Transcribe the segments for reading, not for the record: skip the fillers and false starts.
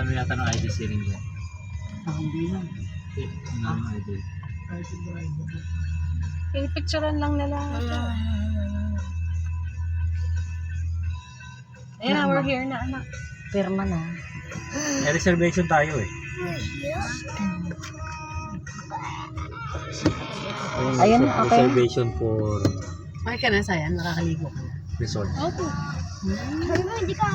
Ano yata ng ID sharing dyan? Hindi lang. Ano ng ID? Picturean lang nila. Ayan na, we're here na, anak. Pirma na. May reservation tayo eh. Ayun, okay. Reservation for Okay ka na, Sayan. Nakakaligo ka na. resort. Opo. Sabi mo, hindi ka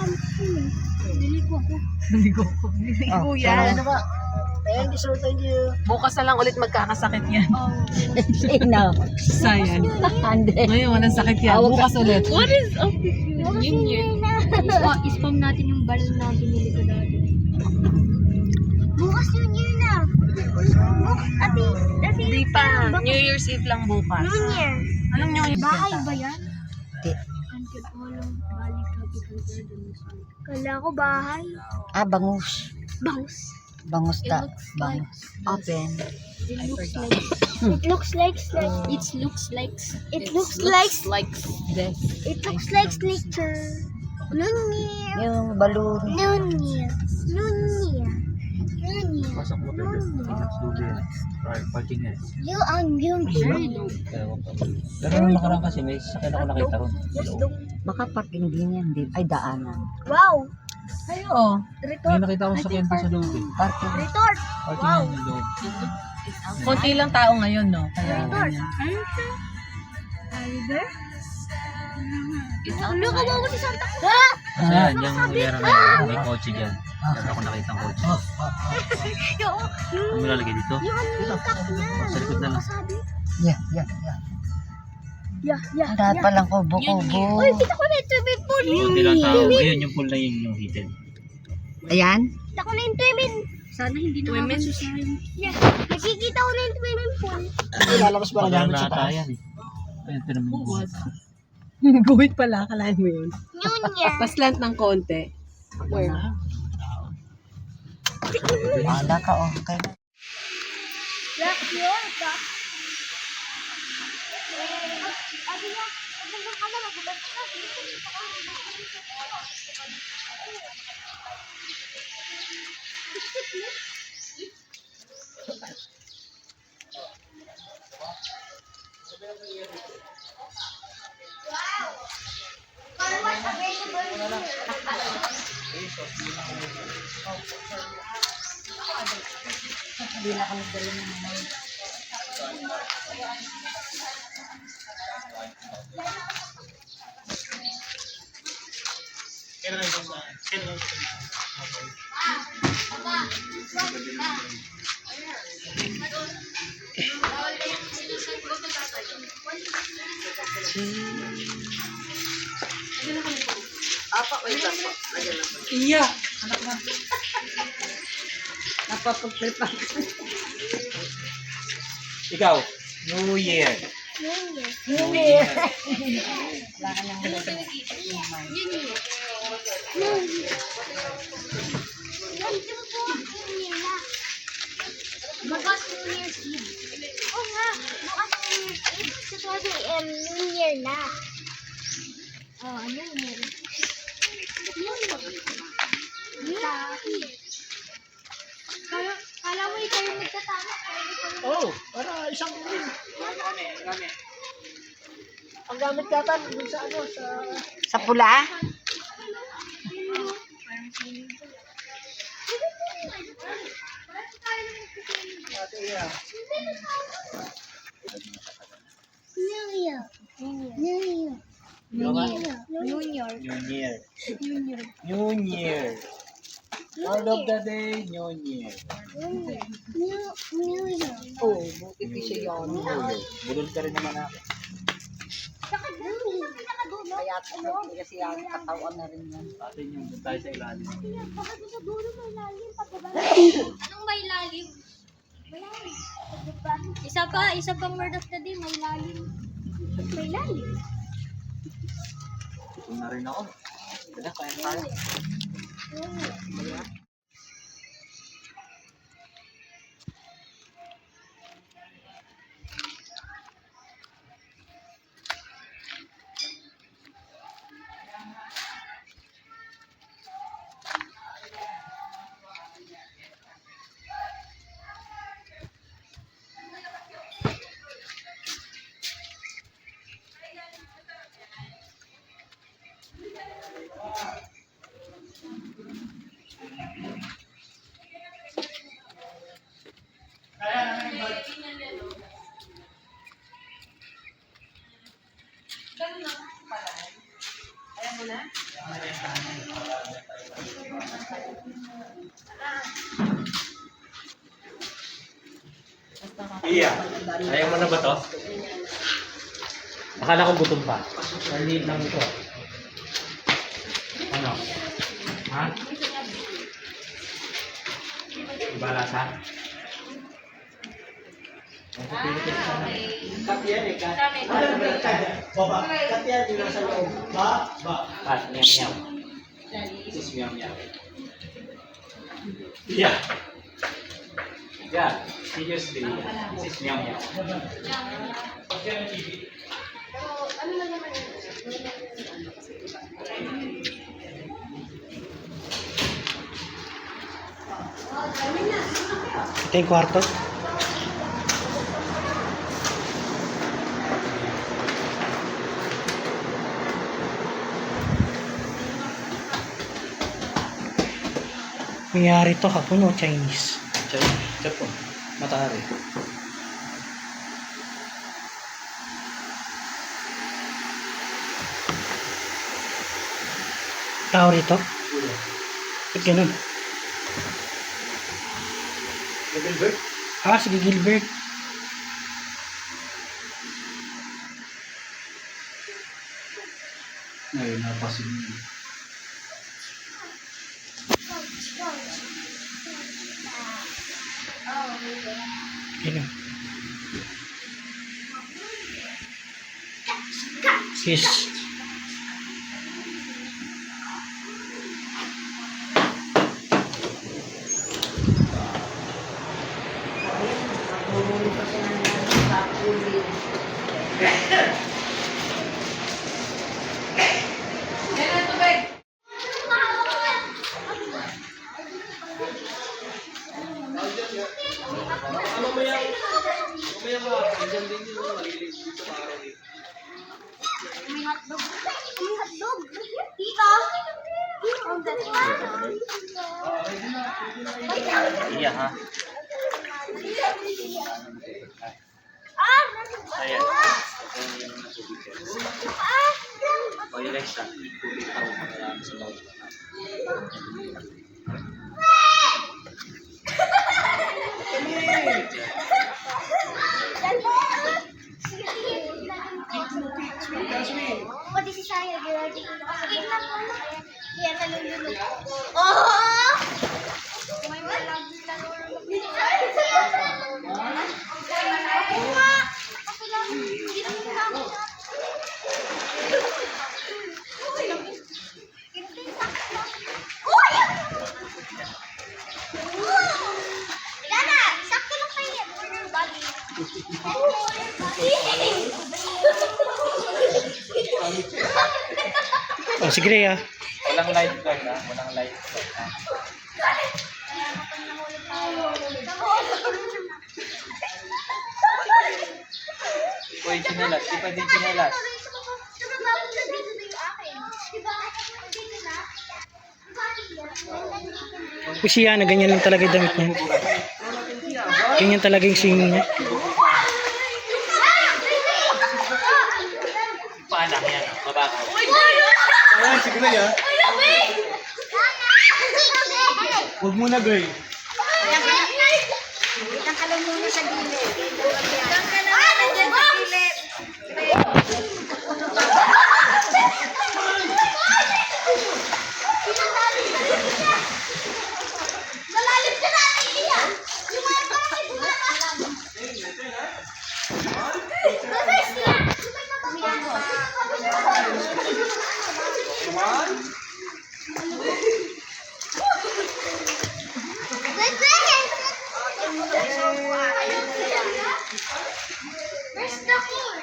niligo ako. Naligo ko. Naligo yan. Ano ba? Thank you, sir. Thank you. Bukas na lang ulit magkakasakit yan. Sino? Sayan. Hindi. Ngayon, walang sakit yan. Bukas ulit. What is up with you? Yun yun. Ispam natin yung balon na binili ko dati. Bukas yun yun na. Ati, Hindi pa. New Year's Eve lang bukas. New Year. Alam niyo yung Bahay ba yan? Hindi. Antipolo, Valley Capital Garden. Kala ko bahay. Bangus. Bangus. Bangus It ta. looks Bangus. Open. It looks like it looks like this. it looks like nature. New Year. Yung balloon. New Year. New Year. New Year. Pasok mo tayo dito. Dulo yan. Parking yan. You ang yung Pero nung nakaraan kasi may sakyan ako nakita ron. Baka parking din yan. Ay, daanan. Wow. Ayo. May Retort. nakita akong sakyan pa sa loob eh. Parking. Retort. Parking yan yung loob. Konti lang tao ngayon, no? Kaya Retort. ganyan. Are you there? Ano ka ba ako si Santa Cruz? Kasi yan, yung meron na may kotse dyan. Meron ako nakita ang kotse. Ano mo lalagay dito? Yung kap niya. Sa likod na lang. Sabi? Yeah. Yeah. Dahil palang kubo-kubo. Uy, kita ko na yung swimming pool. Kunti lang tao. Ngayon yung pool na yun yung heated. Ayan. Kita ko na yung swimming. Sana hindi na makasusahin. Yeah. Nakikita ko na yung swimming pool. Ilalabas ba Pagkaan na ata yan eh. Ayun, tinamig mo. Guhit pala, kalahin mo yun. New Year. Paslant ng konti. Where? Wala ka, okay. Black Year. Abi na. Pagmamang ka na, magulat ka. Hindi na kami dali na naman. Iya. Napapagpirpa. Ikaw, New Year. New Year. Wala ka nang New Year. New Year. Bukas New Year's Eve. Oo nga, bukas New Year's Eve. Sa 12 AM, New Year na. New Year. Kala mo ikaw yung nagtatama. Oh, para isang ulit. Ang gamit ka tan dun sa ano sa pula. New Year. New Year. New Year. New Year. New Year. New Year. New Year. Word of the day, New Year. New Year. Oh, buti pa siya yun. Bulol ka rin naman ako. Saka doon, pinakadulo. Kaya kasi ang katawan na rin yan. Atin yung doon tayo sa ilalim. Baka doon sa dulo may lalim. Anong may lalim? Malalim. Isa pang word of the day, may lalim. May lalim. Ito na rin ako. Kaya tayo. Iya. Ayaw mo na ba to? Akala ko gutom pa. Maliit lang ito. Ano? Ha? Iba lasa? Cut yan eh, cut. Baba, cut yan, yung nasa loob. At, miyaw miyaw. This is miyaw miyaw. Yeah. Yeah, seriously. This is miyaw miyaw. Ito yung kwarto. Nangyari to hapon o Chinese? Ito matari. Tao rito? Ba't ganun? Gilbert? Ah, sige Gilbert. Ngayon, napasin mo. Ganun. Sis. May hotdog. May hotdog. Tita. Ang dali. Iya ha. Ah! Ayan. Ah! O yung next time, tubig ako marami sa loob. Oh, this is Shaya. Cake na po. Yan, nalulunod. Oh! May walang laro. Oo nga. Ako lang. Hindi lang ako. Uy! Dana, sakto lang kayo yan. Order body. Oh, sige Rhea. Walang lifeguard ha. Walang lifeguard ha. Uy, chinelas. Di pa din chinelas. Kasi yan, ganyan lang talaga yung damit niya. Ganyan talaga yung singing niya. Paanak yan. Mabakaw. Ah, sige na yan. Huwag mo na, girl. Nakalang muna sa gilid. Nandiyan sa gilid. Malalim ka natin iyan. Yung mga bakit mo na Where's the corn?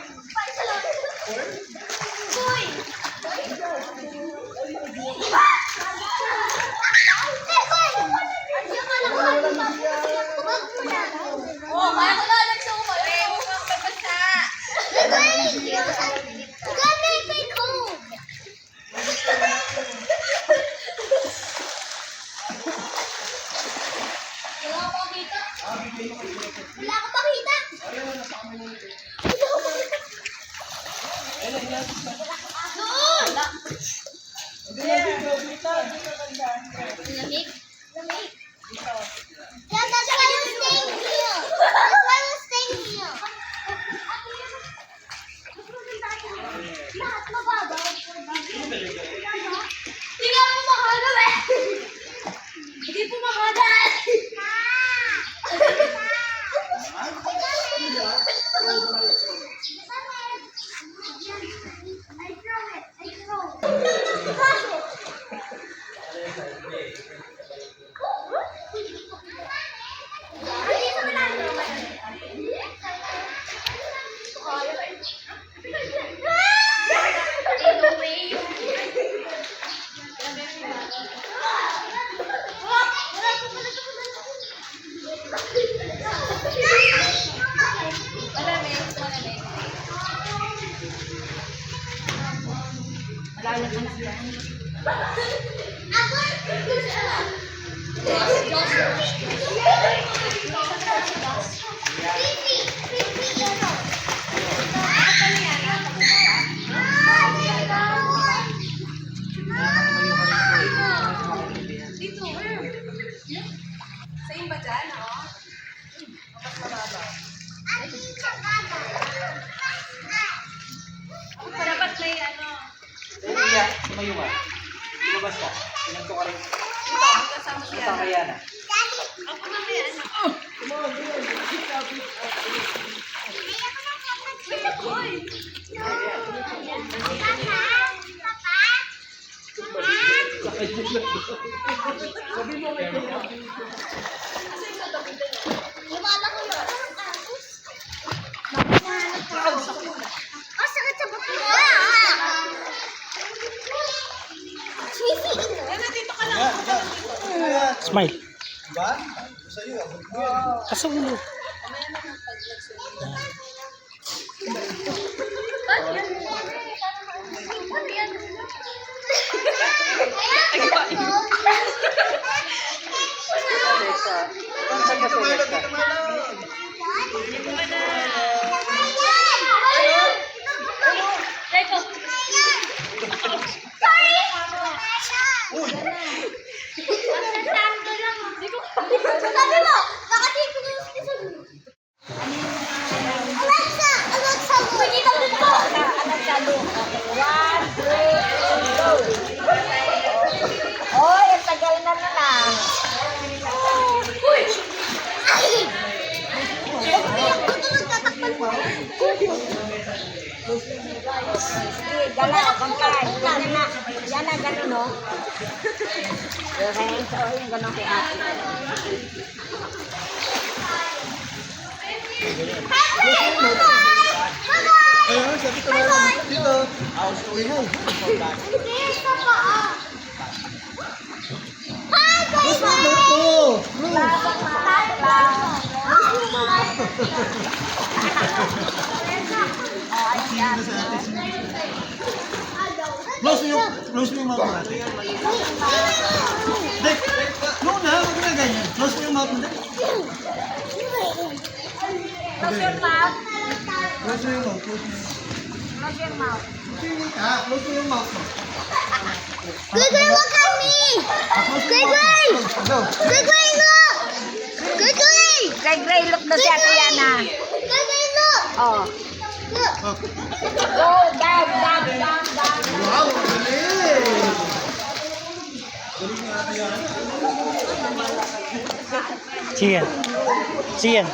Oh, kaya ko lang sa umali. Huwag kang babasa. May coke. Wala akong makita. Wala akong makita. Kuya, sumayo ka. Lumabas ka. Pinagto ka rin. Kasama yan ah. Smile. Sa ulo. Sabi mo, bakit hindi ko Alexa! Alexa! Pagkita dito! Alexa, look. 1, 2, go! Oy, ang tagal na lang. Uy! Ay! Huwag mo yung tutulog, tatakpan mo. Sige, galaw, kampay. Yan na, gano'n, no? Okay, so yung gano'n kay ate. Ayun, sabi ko na lang dito. Ingay. Mas maklot po. Close mo yung mouth mo natin. Dek, no na, wag na ganyan. Close mo yung mouth mo, Dek. Close your mouth. Close mo yung mouth, close mo. Close your mouth. Close mo yung mouth mo. Gugay, wag kami! Gugay! Go. Gugay, look! Gugay! Gray, look na si Ate Yana. Gugay, look! Oh. Look! Go, down, down, down, down. Wow, galing. Siyan. Siyan.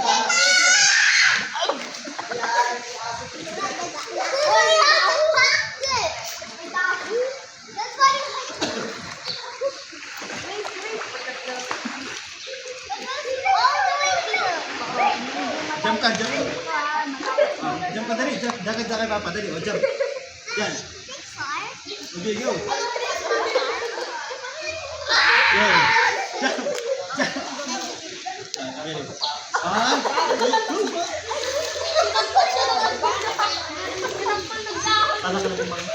Jump ka, jump ka. Jump ka, dali. Jump ka kay Papa, dali. O, jump. Yan. Okay, go. Yeah. Jump. Jump. Okay. 1, 2, go. Anak ka na kumain.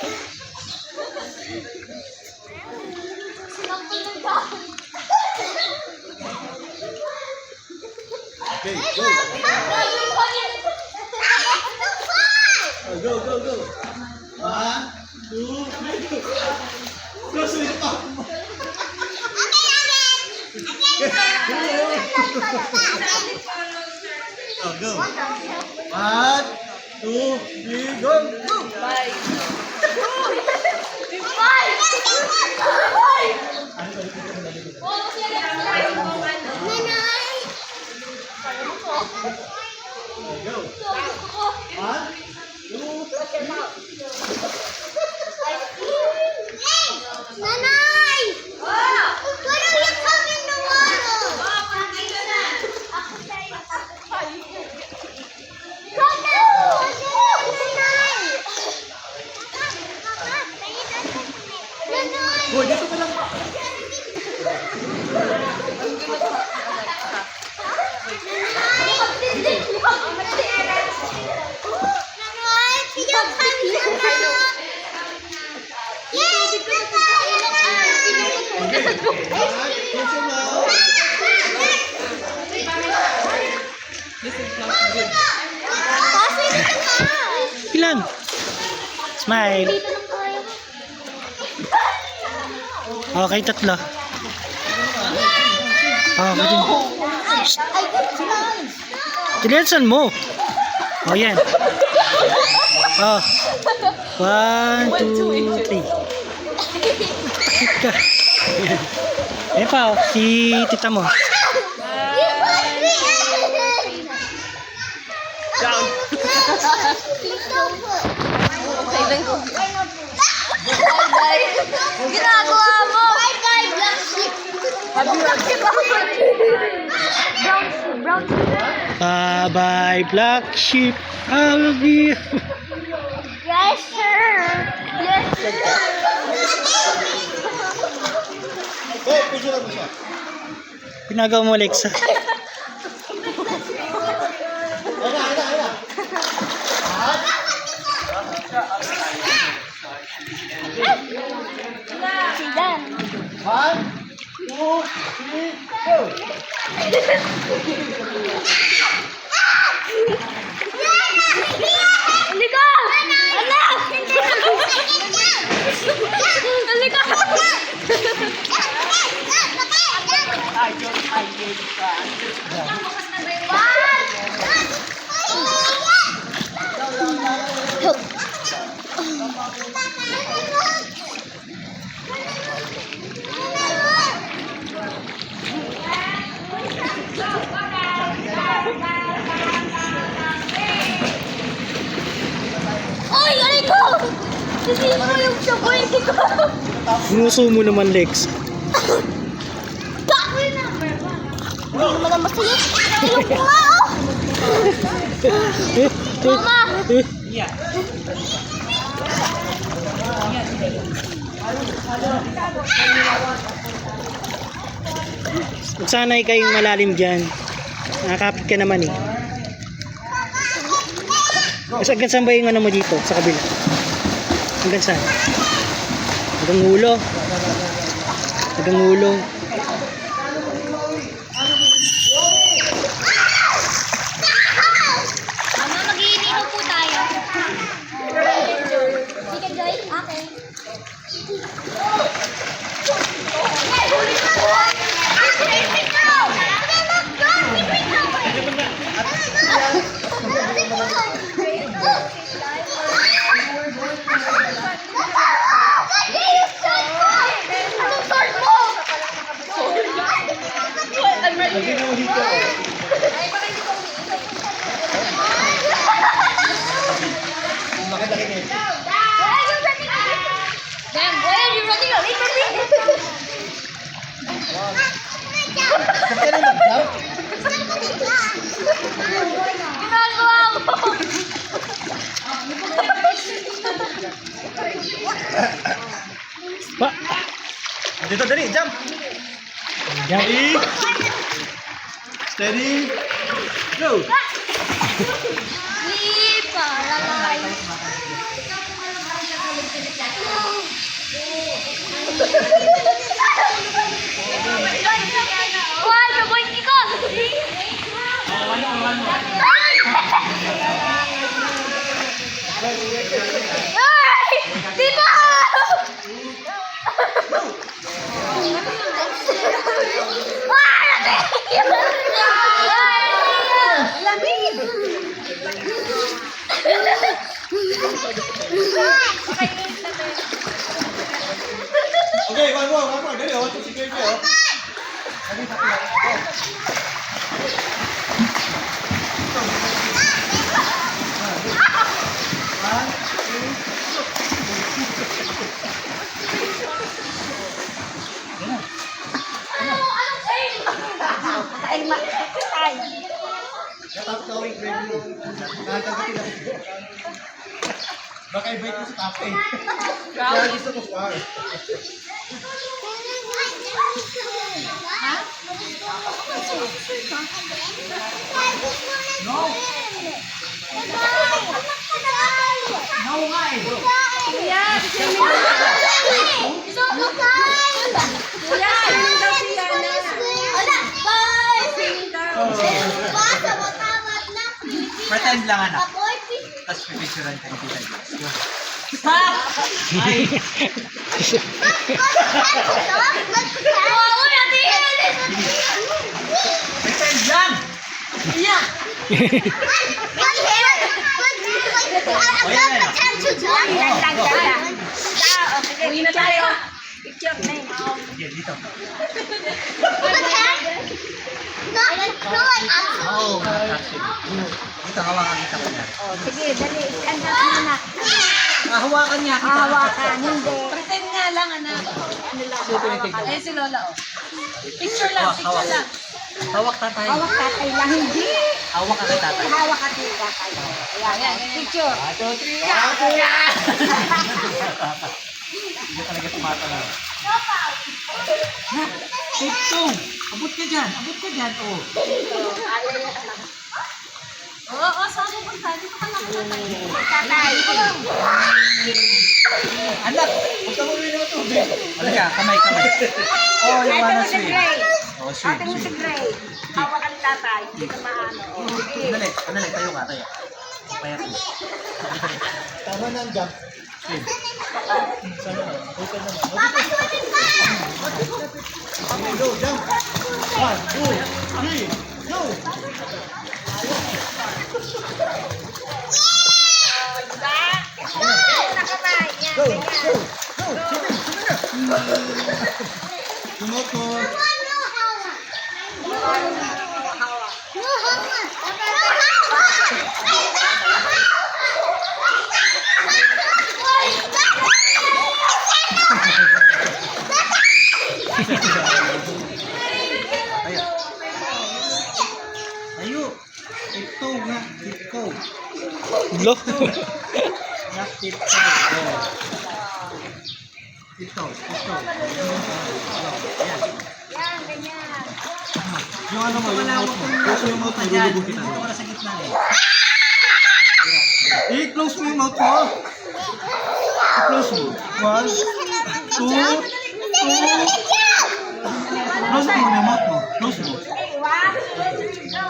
Okay, go. Oh, go, go, go. 1, 2, 3, go. Close mo yung mouth mo. Oh, go. 1, 2, 3, go. Go. Go. 1, 2, Nanay! Why don't you come in the water? Come now! Nanay! lang. Smile. Dito lang tayo. Okay, tatlo. Okay din. Tiliansan mo. Oh, yan. Oh. 1, 2, 3. Hit ka. Ayan pa, oh. Si tita mo. Down. Ginagawa mo! Bye bye, black sheep! Black sheep ako! Brown sheep. Bye-bye, black sheep. I love you. Yes, sir! Yes, sir! Hey, picture mo siya. Pinagawa mo, Alexa. Ayun. Si Dan. 1, 2, 3, go! Halika! Anak! Halika! Oy, aray ko! Sisihin mo yung sabay ko. Inuso mo naman, Lex. Hindi naman ang masaya. Ilong ko nga, oh! Mama! Magsanay kayong malalim dyan. Nakakapit ka naman eh. Mas hanggang saan ba yung ano mo dito? Sa kabila? Hanggang saan? Hanggang ulo? Hanggang ulo? Mama, mag-iinihaw po tayo. Chicken Joy? Okay. Lagyan mo dito. Laki-laki niya. Damn, why are you running away from me? Kaya na mag-jump? Ginagawa mo! Pa! Dito, dali, jump! Jump! Ready? Steady! Go! Lipa, lalay. Why, sabay ka! Ay! Diba? Okay, one more. Dali, oh. Sige, oh. Tapos tawing grade mo. Nakakagatin ako. Baka i-bite ko sa kape. Kaya gusto ko far. No! No, why? Kuya, Pretend lang, anak. Tapos pipicturean ka ni Tita Jess. Wow, natin! May friends yan! Uwi na tayo. Picture na yun. Sige, dito. Oo, actually. Dito, hawakan kita ko yan. Sige, dali. Stand up muna. Hawakan niya kita. Hawakan. Hindi. Pretend nga lang, anak. Eh, si Lola, oh. Picture lang, Hawak, picture hawak. lang. Hawak tatay. Hawak tatay lang. Hindi. Hawak ka kay tatay. Hawak ka din tatay. Ayan. Picture. 1, 2, 3. Hindi talaga tumatalaw. Tiktong! Abot ka dyan! Abot ka dyan! Oo. Oo, sabi ko, sabi ko ka lang. Tatay. Anak! Huwag ka muli naman tubig. Alaga, kamay. Oh, you wanna swim. Oh, swim. Ate mo si Gray. Hawak ka ni tatay. Hindi ka maano. Andali, tayo ka, tayo. Payat mo. Tama na ang jump. Swim. Okay, go, jump. 1, 2, 3, go. Go, go, go. Sumukot. Tayo. Ito nga, ito. Lo. Nga, ito. Oh. Ito. Ayan. Yan, ganyan. Yung ano mo, yung Malawak mouth mo. kung Close mo yung mouth mo, dyan. lulubog kita. Dito ka na sa gitna eh. I-close mo yung mouth mo. I-close mo. 1, 2, 3. Close mo muna yung mouth mo. Close mo. Okay, 1, 2, 3, go.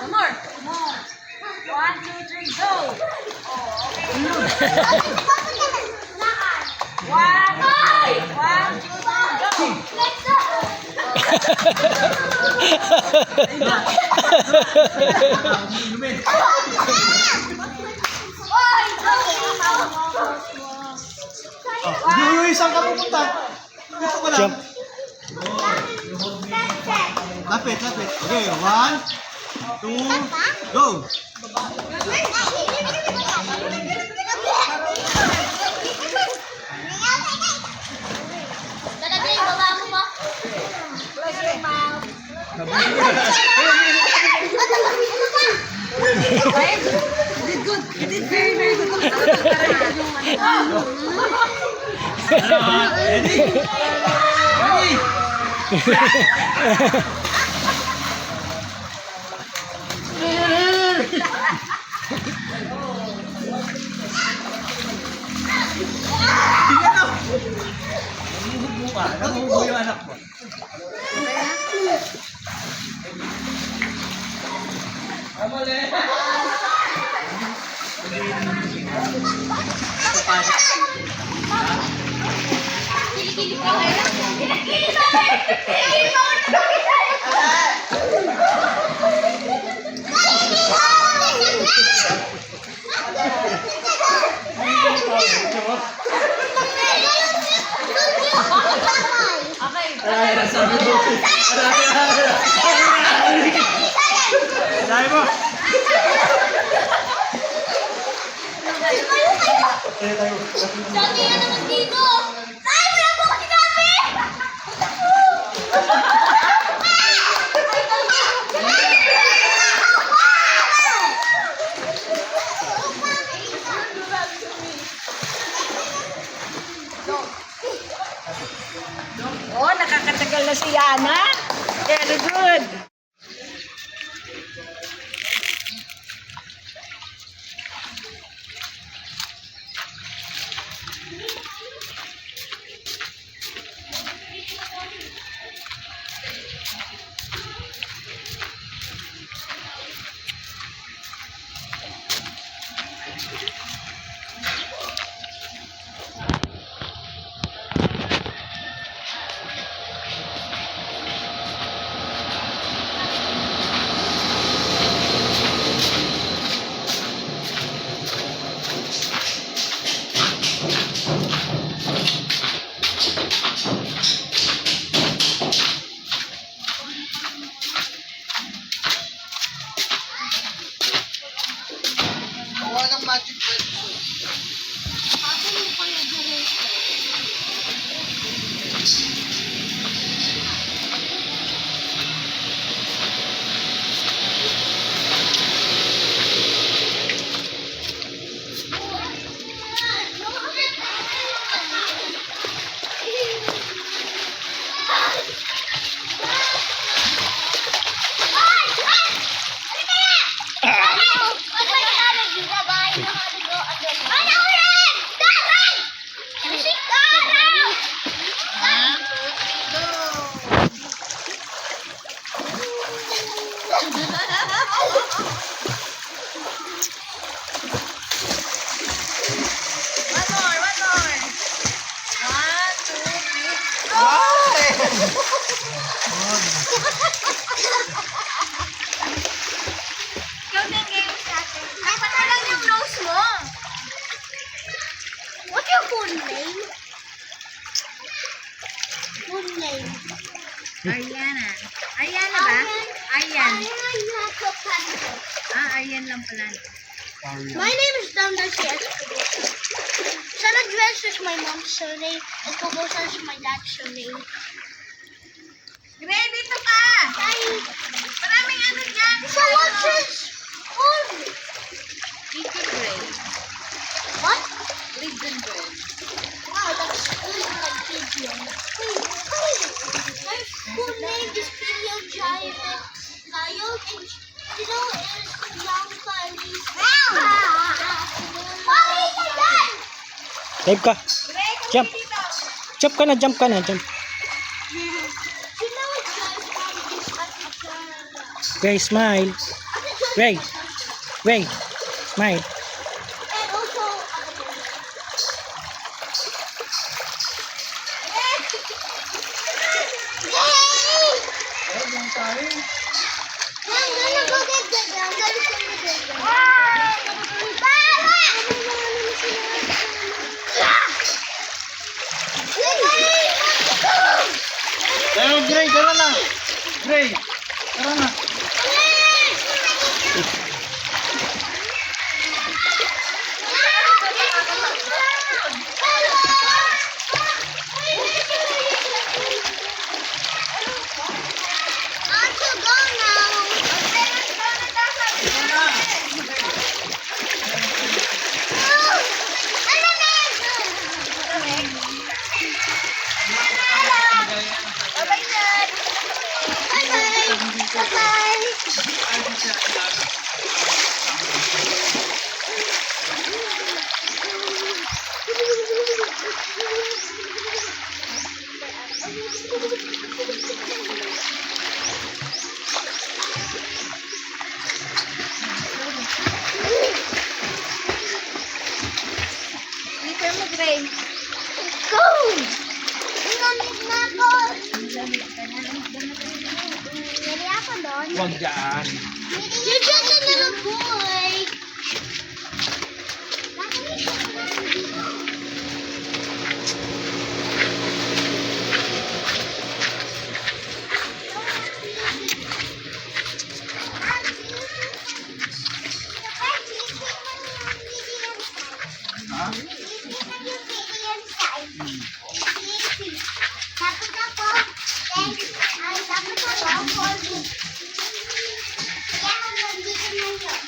One more. 1, 2, 3, go. Oh, okay. 1, 2, 3, go. Let's go. Lumin. Oy, go. Yung isang ka pupunta. Dito ka lang. Jump. Lapit. Okay, 1, 2, go. Talaga yung baba mo ba? Close your mouth. Ready? Ready? Tingnan mo. Namuhubo ka. Namuhubo yung anak mo. Amali. Kilikili pa kayo. Dahil mo. Dati na naman dito. Ay, wala po kasi dati. Oh, nakakatagal na si Yana. Very good. magic word. What's your full name? Full name. Ariana. Ariana ba? Arian. Ah, Arian lang pala. My name is Damdashi Expedition. San Andres is my mom's surname, and Cobosa is my dad's surname. Gray, dito ka! Maraming ano dyan. So what's his full name? Legion Gray. What? Legion Gray. Wow, that's really like Gideon. Wait, my full name is Gideon Giant Lion, and you know it's Bianca and he's Dive ka. Gray, kung Jump. dito. Jump ka na, jump ka na, jump. You know it's Gray, smile. Gray. Gray, smile. and also Oh, doon tayo. I'm gonna go get the gun. I'm gonna go get the gun. Pero Gray, tara na. Gray, tara na. Dito mo, Gray. Go! Ingamit na ako! Nari ako doon. Huwag dyan. You're just a little boy. Ha? Tapos ako, ay tapos ako, 40. Kaya nandito na yun.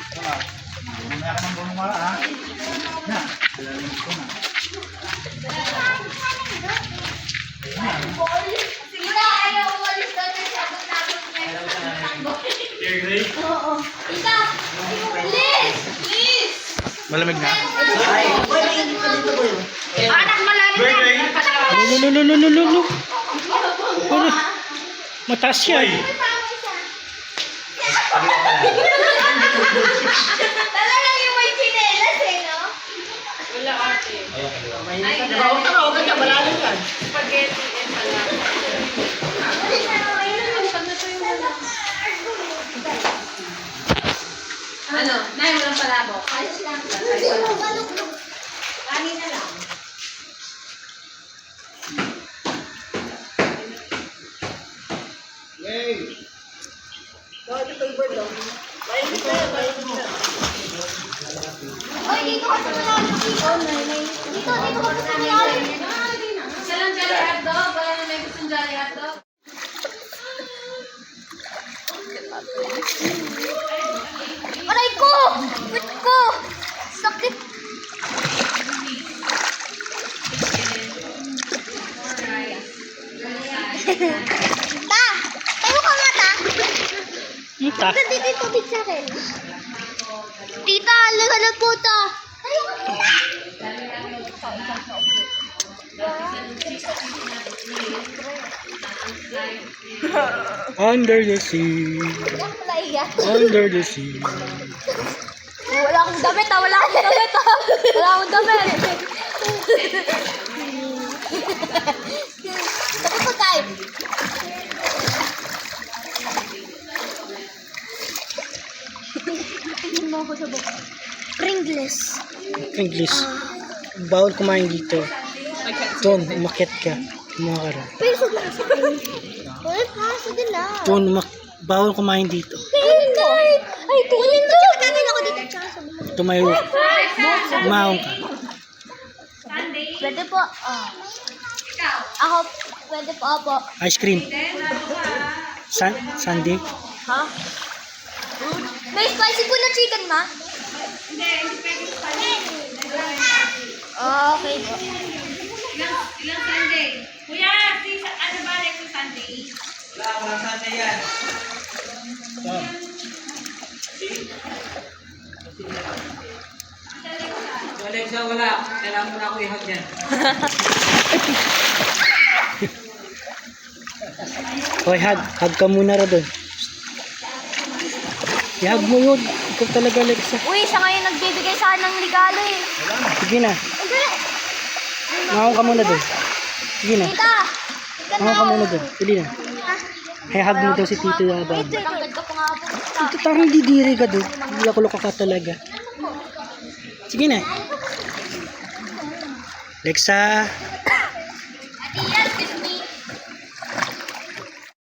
Mamaya ka ng bumara, ha? Na, ilalim ko na. Siguro ayaw umalis doon sa sabot-sabot niya. Oo. Tita! Liz! Liz! Malamig na. Anak malalim yan. Lululululululu. Ano? Mataas yan. Talagang yung may chinelas eh, no? Huwag ka, malalim yan. Ano? Nay, walang palabo. Kanin na lang. Yay! Oy, dito ka sa malalim. Dito ka sa malalim. Isa lang Jolly Hotdog. Wala na may gustong Jolly Hotdog. Aray ko! Wait ko! Sakit! Ta! Tayo ka nga, ta! Ta. Ganda dito tubig sa akin. Tita, alaga na po, ta! Tayo ka muna! Under the sea. Ang naiyak. Under the sea. Wala akong damit ah. Wala akong damit ah. Wala akong damit. Tapos pagkain. Tingin mo ako sa buka. Pringles. English. Bawal kumain dito. Doon, umakit ka. Kumuha ka rin. Pero sige na sa akin. Uy, ha? Sige na. Doon, bawal kumain dito. Pingay! Ay, kunin mo. Kakain ako dito. Tsaka sabi mo. Tumayo. Umahon ka. Pwede po. Ako, pwede po ako. Ice cream. Sunday. Ha? May spicy po na chicken, ma? Okay po. Ilang Sunday? Kuya, ano ba next Sunday? Walang sana yan. Alexa, wala. Kailangan mo na ako ihag yan. Hoy, hug ka muna ra doon. I-hug mo yun. Ikaw talaga, Alexa. Uy, siya ngayon nagbibigay sa akin ng regalo eh. Sige na. Mahon ka muna doon. Sige na. Tita! Mahon ka muna doon. Sige na. Ay, hug mo daw si Tito Yabag. Tangkad ka pa nga po. Ito parang didiri ka doon. Loko-loko ka talaga. Sige na. Alexa.